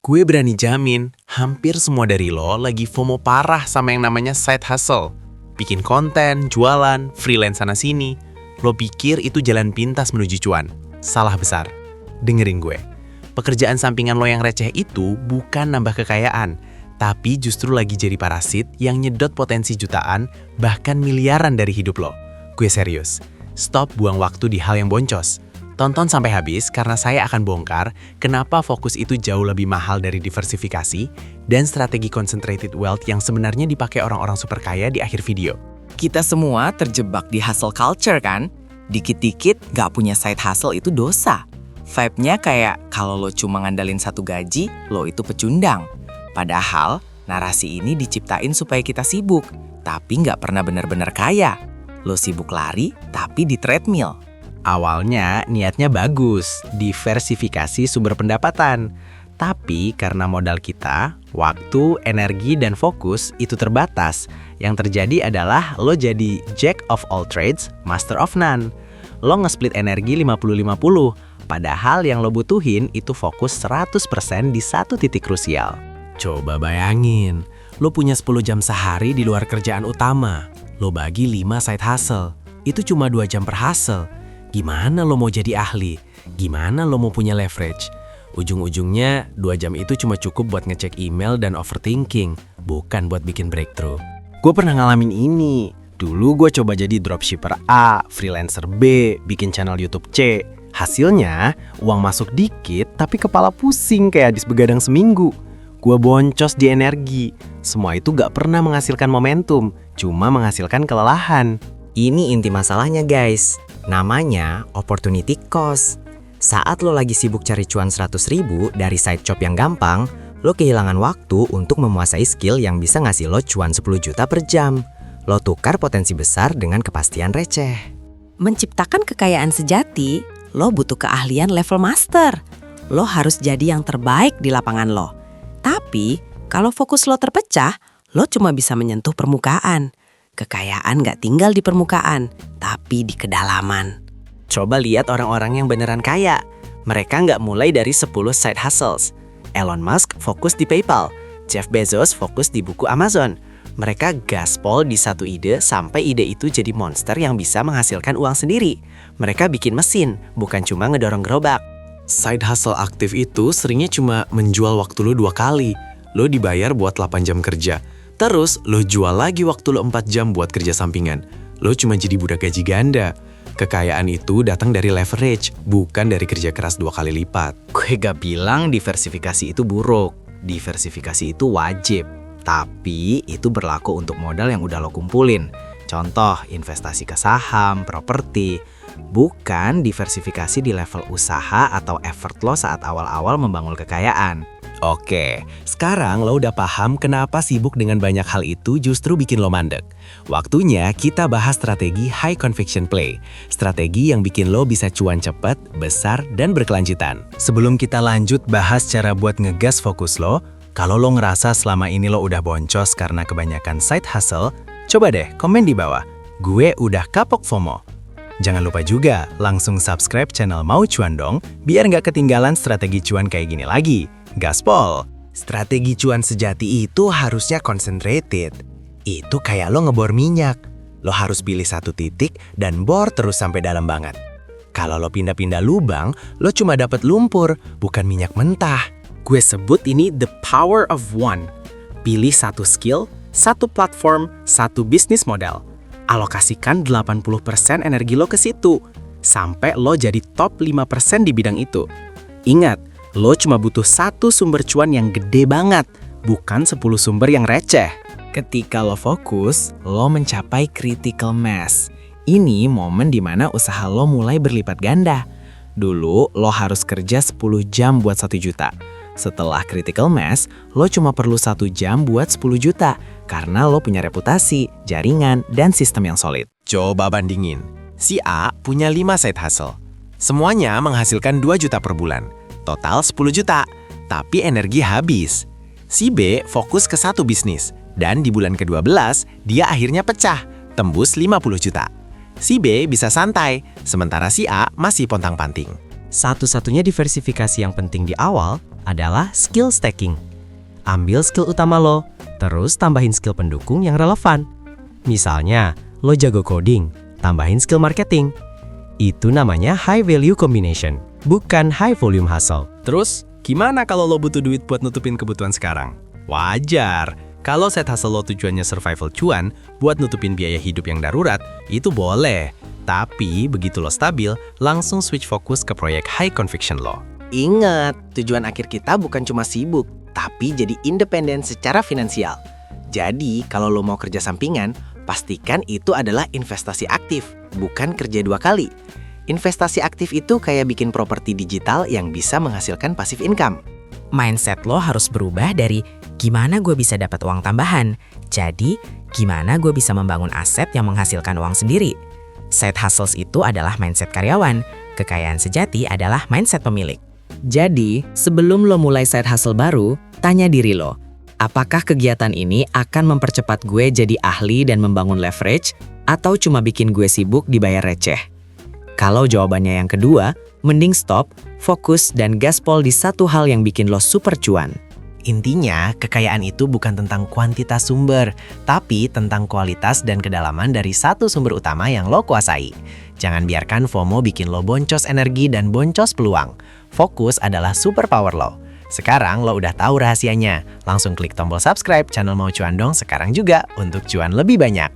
Gue berani jamin, hampir semua dari lo lagi FOMO parah sama yang namanya side hustle. Bikin konten, jualan, freelance sana-sini. Lo pikir itu jalan pintas menuju cuan. Salah besar. Dengerin gue. Pekerjaan sampingan lo yang receh itu bukan nambah kekayaan, tapi justru lagi jadi parasit yang nyedot potensi jutaan, bahkan miliaran dari hidup lo. Gue serius. Stop buang waktu di hal yang boncos. Tonton sampai habis karena saya akan bongkar kenapa fokus itu jauh lebih mahal dari diversifikasi dan strategi concentrated wealth yang sebenarnya dipakai orang-orang super kaya di akhir video. Kita semua terjebak di hustle culture kan? Dikit-dikit gak punya side hustle itu dosa. Vibe-nya kayak kalau lo cuma ngandalin satu gaji, lo itu pecundang. Padahal narasi ini diciptain supaya kita sibuk, tapi gak pernah benar-benar kaya. Lo sibuk lari, tapi di treadmill. Awalnya niatnya bagus, diversifikasi sumber pendapatan. Tapi karena modal kita, waktu, energi, dan fokus itu terbatas. Yang terjadi adalah lo jadi jack of all trades, master of none. Lo nge-split energi 50-50, padahal yang lo butuhin itu fokus 100% di satu titik krusial. Coba bayangin, lo punya 10 jam sehari di luar kerjaan utama. Lo bagi 5 side hustle, itu cuma 2 jam per hustle. Gimana lo mau jadi ahli? Gimana lo mau punya leverage? Ujung-ujungnya 2 jam itu cuma cukup buat ngecek email dan overthinking, bukan buat bikin breakthrough. Gue pernah ngalamin ini. Dulu gue coba jadi dropshipper A, freelancer B, bikin channel YouTube C. Hasilnya, uang masuk dikit tapi kepala pusing kayak habis begadang seminggu. Gue boncos di energi. Semua itu gak pernah menghasilkan momentum, cuma menghasilkan kelelahan. Ini inti masalahnya guys. Namanya opportunity cost. Saat lo lagi sibuk cari cuan 100.000 dari side job yang gampang, lo kehilangan waktu untuk memuasai skill yang bisa ngasih lo cuan 10 juta per jam. Lo tukar potensi besar dengan kepastian receh. Menciptakan kekayaan sejati, lo butuh keahlian level master. Lo harus jadi yang terbaik di lapangan lo. Tapi, kalau fokus lo terpecah, lo cuma bisa menyentuh permukaan. Kekayaan gak tinggal di permukaan, tapi di kedalaman. Coba lihat orang-orang yang beneran kaya. Mereka nggak mulai dari 10 side hustles. Elon Musk fokus di PayPal. Jeff Bezos fokus di buku Amazon. Mereka gaspol di satu ide sampai ide itu jadi monster yang bisa menghasilkan uang sendiri. Mereka bikin mesin, bukan cuma ngedorong gerobak. Side hustle aktif itu seringnya cuma menjual waktu lo 2 kali. Lo dibayar buat 8 jam kerja. Terus, lo jual lagi waktu lo 4 jam buat kerja sampingan. Lo cuma jadi budak gaji ganda. Kekayaan itu datang dari leverage, bukan dari kerja keras 2 kali lipat. Gue gak bilang diversifikasi itu buruk. Diversifikasi itu wajib. Tapi itu berlaku untuk modal yang udah lo kumpulin. Contoh, investasi ke saham, properti. Bukan diversifikasi di level usaha atau effort lo saat awal-awal membangun kekayaan. Oke, sekarang lo udah paham kenapa sibuk dengan banyak hal itu justru bikin lo mandek. Waktunya kita bahas strategi high conviction play. Strategi yang bikin lo bisa cuan cepat, besar, dan berkelanjutan. Sebelum kita lanjut bahas cara buat ngegas fokus lo, kalau lo ngerasa selama ini lo udah boncos karena kebanyakan side hustle, coba deh komen di bawah. Gue udah kapok FOMO. Jangan lupa juga langsung subscribe channel Mau Cuan dong, biar nggak ketinggalan strategi cuan kayak gini lagi. Gaspol, strategi cuan sejati itu harusnya concentrated. Itu kayak lo ngebor minyak. Lo harus pilih satu titik dan bor terus sampai dalam banget. Kalau lo pindah-pindah lubang, lo cuma dapat lumpur, bukan minyak mentah. Gue sebut ini the power of one. Pilih satu skill, satu platform, satu bisnis model. Alokasikan 80% energi lo ke situ, sampai lo jadi top 5% di bidang itu. Ingat, lo cuma butuh satu sumber cuan yang gede banget, bukan 10 sumber yang receh. Ketika lo fokus, lo mencapai critical mass. Ini momen dimana usaha lo mulai berlipat ganda. Dulu, lo harus kerja 10 jam buat 1 juta. Setelah critical mass, lo cuma perlu 1 jam buat 10 juta. Karena lo punya reputasi, jaringan, dan sistem yang solid. Coba bandingin. Si A punya 5 side hustle. Semuanya menghasilkan 2 juta per bulan. Total 10 juta. Tapi energi habis. Si B fokus ke satu bisnis. Dan di bulan ke-12, dia akhirnya pecah. Tembus 50 juta. Si B bisa santai, sementara si A masih pontang-panting. Satu-satunya diversifikasi yang penting di awal adalah skill stacking. Ambil skill utama lo, terus tambahin skill pendukung yang relevan. Misalnya, lo jago coding, tambahin skill marketing. Itu namanya high value combination, bukan high volume hustle. Terus, gimana kalau lo butuh duit buat nutupin kebutuhan sekarang? Wajar. Kalau side hustle lo tujuannya survival cuan, buat nutupin biaya hidup yang darurat, itu boleh. Tapi, begitu lo stabil, langsung switch fokus ke proyek high conviction lo. Ingat, tujuan akhir kita bukan cuma sibuk, tapi jadi independen secara finansial. Jadi, kalau lo mau kerja sampingan, pastikan itu adalah investasi aktif, bukan kerja 2 kali. Investasi aktif itu kayak bikin properti digital yang bisa menghasilkan passive income. Mindset lo harus berubah dari gimana gue bisa dapat uang tambahan, jadi gimana gue bisa membangun aset yang menghasilkan uang sendiri. Side hustles itu adalah mindset karyawan, kekayaan sejati adalah mindset pemilik. Jadi, sebelum lo mulai side hustle baru, tanya diri lo, apakah kegiatan ini akan mempercepat gue jadi ahli dan membangun leverage, atau cuma bikin gue sibuk dibayar receh? Kalau jawabannya yang kedua, mending stop, fokus, dan gaspol di satu hal yang bikin lo super cuan. Intinya, kekayaan itu bukan tentang kuantitas sumber, tapi tentang kualitas dan kedalaman dari satu sumber utama yang lo kuasai. Jangan biarkan FOMO bikin lo boncos energi dan boncos peluang. Fokus adalah superpower lo. Sekarang lo udah tahu rahasianya. Langsung klik tombol subscribe channel Mau Cuan Dong sekarang juga untuk cuan lebih banyak.